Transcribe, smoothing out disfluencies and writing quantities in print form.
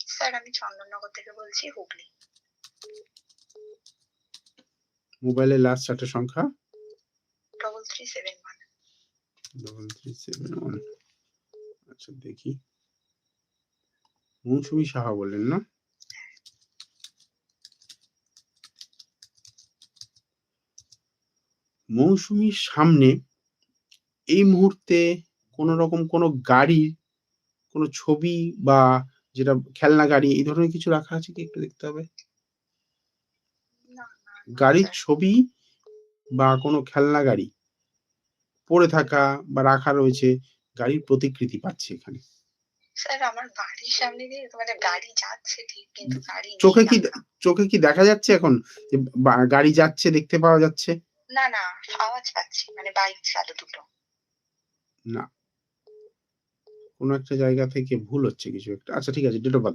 Sir আমি চন্দননগর থেকে বলছি, হুগলি। মোবাইলের লাস্ট 4 টা সংখ্যা 3371। 3371। আচ্ছা দেখি। মৌসুমী সাহা বললেন না? মৌসুমীর সামনে এই মুহূর্তে কোন রকম কোন গাড়ির কোন ছবি বা যেটা খেলনা গাড়ি এই ধরনের কিছু রাখা আছে কি একটু দেখতে হবে। না, গাড়ির স্যার। ছবি বা কোন খেলনা গাড়ি পড়ে থাকা বা রাখা রয়েছে, গাড়ির প্রতিকৃতি পাচ্ছি এখানে। স্যার আমার বাড়ির সামনে দিয়ে মানে গাড়ি যাচ্ছে ঠিক, কিন্তু গাড়ি নেই রাখা। চোখে কি দেখা যাচ্ছে এখন যে গাড়ি যাচ্ছে দেখতে পাওয়া যাচ্ছে? না, আওয়াজ পাচ্ছি। মানে বাইক চালু দুটো। না। কোন একটা জায়গা থেকে ভুল হচ্ছে কিছু একটা। আচ্ছা ঠিক আছে, ডেট অফ বার্থ